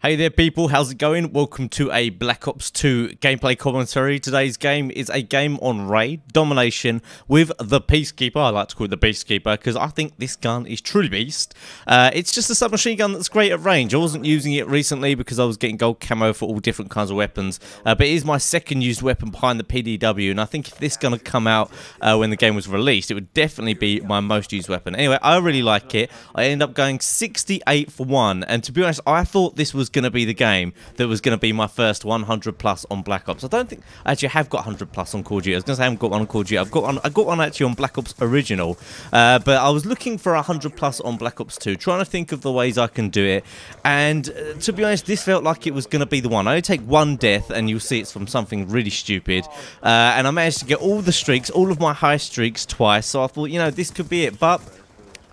Hey there people, how's it going? Welcome to a Black Ops 2 gameplay commentary. Today's game is a game on raid domination with the Peacekeeper. I like to call it the Peacekeeper because I think this gun is truly beast. It's just a submachine gun that's great at range. I wasn't using it recently because I was getting gold camo for all different kinds of weapons. But it is my second used weapon behind the PDW, and I think if this gun had come out when the game was released, it would definitely be my most used weapon. Anyway, I really like it. I ended up going 68 for 1, and to be honest, I thought this was going to be the game that was going to be my first 100 plus on Black Ops. I don't think I actually have got 100 plus on Call of Duty. I was going to say I haven't got one on Call of Duty. I got one actually on Black Ops Original, but I was looking for 100 plus on Black Ops 2, trying to think of the ways I can do it, and to be honest, this felt like it was going to be the one. I only take one death, and you'll see it's from something really stupid, and I managed to get all the streaks, all of my high streaks twice, so I thought, you know, this could be it, but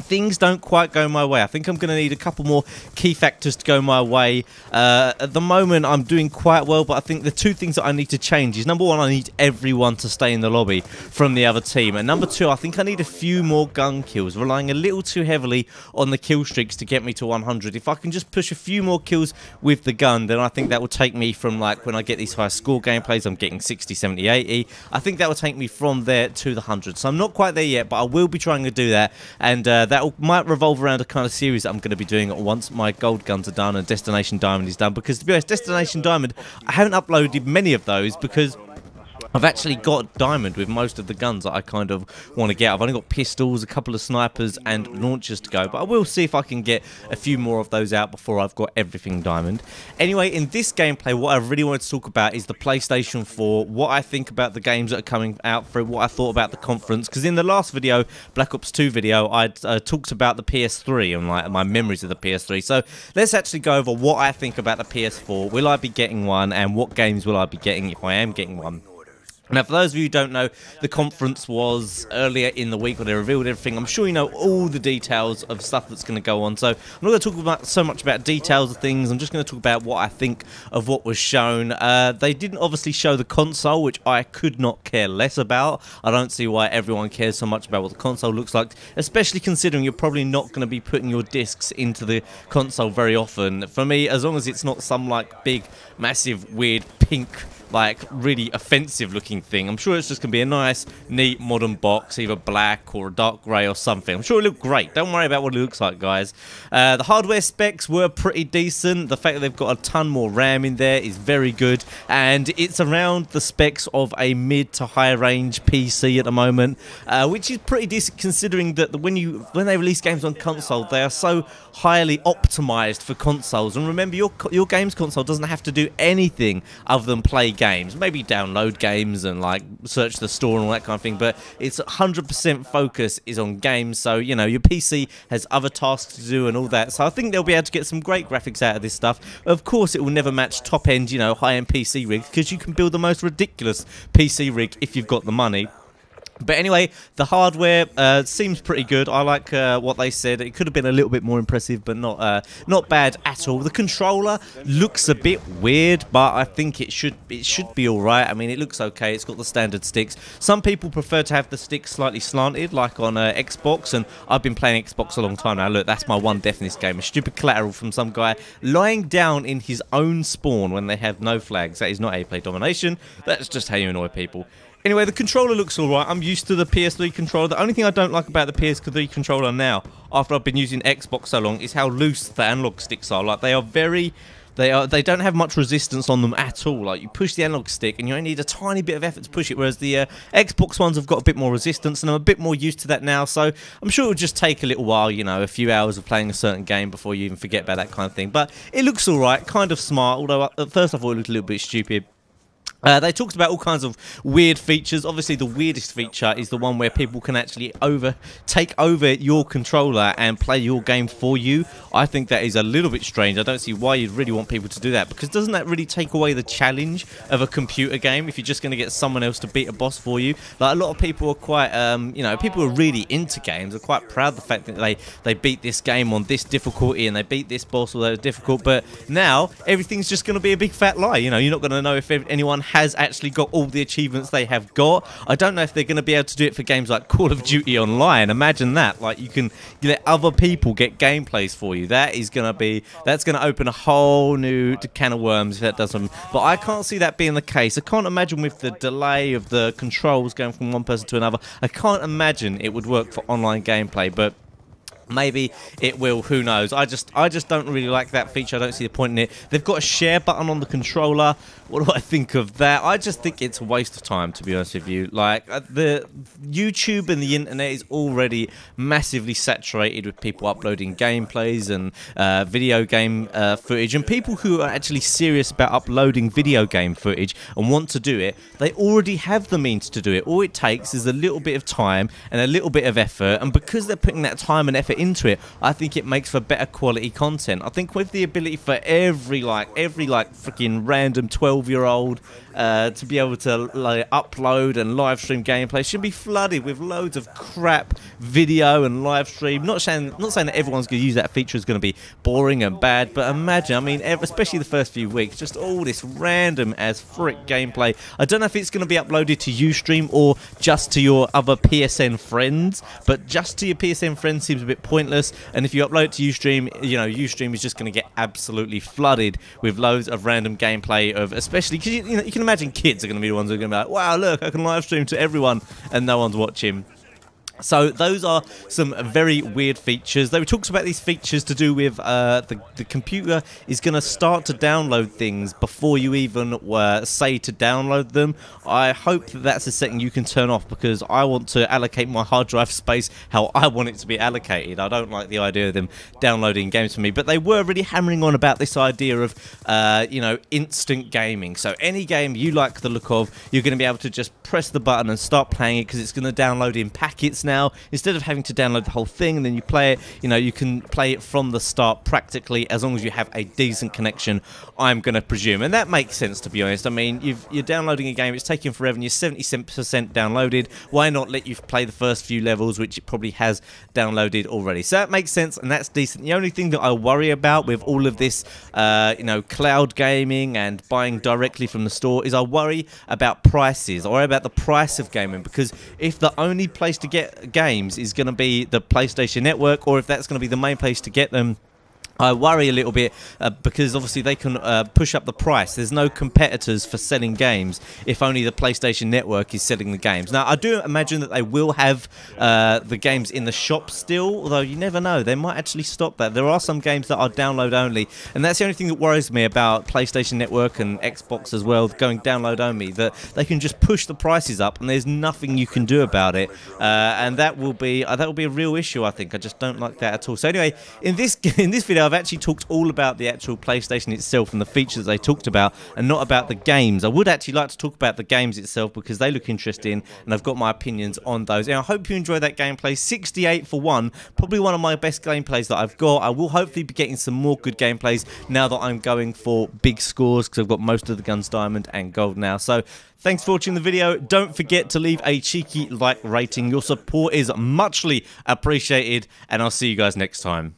things don't quite go my way. I think I'm going to need a couple more key factors to go my way. At the moment, I'm doing quite well, but I think the two things that I need to change is, number one, I need everyone to stay in the lobby from the other team. And number two, I think I need a few more gun kills, relying a little too heavily on the kill streaks to get me to 100. If I can just push a few more kills with the gun, then I think that will take me from, like, when I get these high score gameplays, I'm getting 60, 70, 80. I think that will take me from there to the 100. So I'm not quite there yet, but I will be trying to do that. And that might revolve around a kind of series that I'm going to be doing once my gold guns are done and Destination Diamond is done, because to be honest, Destination Diamond, I haven't uploaded many of those because I've actually got diamond with most of the guns that I kind of want to get. I've only got pistols, a couple of snipers and launchers to go, but I will see if I can get a few more of those out before I've got everything diamond. Anyway, in this gameplay, what I really wanted to talk about is the PlayStation 4, what I think about the games that are coming out for it, what I thought about the conference, because in the last video, Black Ops 2 video, I talked about the PS3 and like my memories of the PS3. So let's actually go over what I think about the PS4. Will I be getting one, and what games will I be getting if I am getting one? Now, for those of you who don't know, the conference was earlier in the week where they revealed everything. I'm sure you know all the details of stuff that's going to go on. So I'm not going to talk about so much about details of things. I'm just going to talk about what I think of what was shown. They didn't obviously show the console, which I could not care less about. I don't see why everyone cares so much about what the console looks like, especially considering you're probably not going to be putting your discs into the console very often. For me, as long as it's not some like big, massive, weird pink, like really offensive looking thing, I'm sure it's just going to be a nice, neat, modern box, either black or a dark grey or something. I'm sure it'll look great. Don't worry about what it looks like, guys. The hardware specs were pretty decent. The fact that they've got a ton more RAM in there is very good, and it's around the specs of a mid to high range PC at the moment, which is pretty decent considering that when they release games on console, they are so highly optimized for consoles. And remember, your games console doesn't have to do anything other than play games, maybe download games and like search the store and all that kind of thing, but it's 100% focus is on games. So, you know, your PC has other tasks to do and all that, so I think they'll be able to get some great graphics out of this stuff. Of course, it will never match top end, you know, high-end PC rigs, because you can build the most ridiculous PC rig if you've got the money. But anyway, the hardware seems pretty good. I like what they said. It could have been a little bit more impressive, but not bad at all. The controller looks a bit weird, but I think it should be all right. I mean, it looks okay. It's got the standard sticks. Some people prefer to have the sticks slightly slanted, like on Xbox, and I've been playing Xbox a long time now. Look, that's my one death in this game. A stupid collateral from some guy lying down in his own spawn when they have no flags. That is not how you play domination. That's just how you annoy people. Anyway, the controller looks alright. I'm used to the PS3 controller. The only thing I don't like about the PS3 controller now, after I've been using Xbox so long, is how loose the analog sticks are. Like, they don't have much resistance on them at all. Like, you push the analog stick and you only need a tiny bit of effort to push it, whereas the Xbox ones have got a bit more resistance, and I'm a bit more used to that now. So I'm sure it'll just take a little while, you know, a few hours of playing a certain game before you even forget about that kind of thing. But it looks alright, kind of smart, although at first I thought it looked a little bit stupid. They talked about all kinds of weird features. Obviously, the weirdest feature is the one where people can actually take over your controller and play your game for you. I think that is a little bit strange. I don't see why you'd really want people to do that, because doesn't that really take away the challenge of a computer game if you're just going to get someone else to beat a boss for you? Like, a lot of people are quite, you know, people who are really into games are quite proud of the fact that they beat this game on this difficulty and they beat this boss, although it's difficult. But now everything's just going to be a big fat lie. You know, you're not going to know if anyone has actually got all the achievements they have got. I don't know if they're going to be able to do it for games like Call of Duty Online. Imagine that. Like, you let other people get gameplays for you. That's going to open a whole new can of worms if that doesn't. But I can't see that being the case. I can't imagine with the delay of the controls going from one person to another. I can't imagine it would work for online gameplay, but maybe it will, who knows. I just don't really like that feature. I don't see the point in it. They've got a share button on the controller. What do I think of that? I just think it's a waste of time, to be honest with you. Like, the YouTube and the internet is already massively saturated with people uploading gameplays and video game footage, and people who are actually serious about uploading video game footage and want to do it, they already have the means to do it. All it takes is a little bit of time and a little bit of effort, and because they're putting that time and effort into it, I think it makes for better quality content. I think with the ability for every freaking random 12-year-old to be able to like upload and live stream gameplay, should be flooded with loads of crap video and live stream. Not saying that everyone's going to use that feature is going to be boring and bad, but imagine, I mean, especially the first few weeks, just all this random as frick gameplay. I don't know if it's going to be uploaded to Ustream or just to your other PSN friends, but just to your PSN friends seems a bit pointless. And if you upload it to Ustream, you know, Ustream is just going to get absolutely flooded with loads of random gameplay of, especially because you know, you can imagine kids are going to be the ones who are going to be like, wow, look, I can live stream to everyone and no one's watching. So those are some very weird features. They talked about these features to do with the computer is going to start to download things before you even say to download them. I hope that that's a setting you can turn off, because I want to allocate my hard drive space how I want it to be allocated. I don't like the idea of them downloading games for me. But they were really hammering on about this idea of you know, instant gaming. So any game you like the look of, you're going to be able to just press the button and start playing it, because it's going to download in packets now. Instead of having to download the whole thing and then you play it, you know, you can play it from the start practically, as long as you have a decent connection, I'm going to presume. And that makes sense, to be honest. I mean, you're downloading a game, it's taking forever, and you're 70% downloaded. Why not let you play the first few levels, which it probably has downloaded already? So that makes sense, and that's decent. The only thing that I worry about with all of this, you know, cloud gaming and buying directly from the store, is I worry about prices. I worry about the price of gaming, because if the only place to get games is going to be the PlayStation Network, or if that's going to be the main place to get them, I worry a little bit because obviously they can push up the price. There's no competitors for selling games if only the PlayStation Network is selling the games. Now, I do imagine that they will have the games in the shop still, although you never know. They might actually stop that. There are some games that are download only, and that's the only thing that worries me about PlayStation Network and Xbox as well, going download only, that they can just push the prices up and there's nothing you can do about it. And that will be a real issue, I think. I just don't like that at all. So anyway, in this video, I've actually talked all about the actual PlayStation itself and the features they talked about, and not about the games. I would actually like to talk about the games itself, because they look interesting and I've got my opinions on those. And I hope you enjoyed that gameplay. 68 for 1, probably one of my best gameplays that I've got. I will hopefully be getting some more good gameplays now that I'm going for big scores, because I've got most of the guns diamond and gold now. So thanks for watching the video. Don't forget to leave a cheeky like rating. Your support is muchly appreciated, and I'll see you guys next time.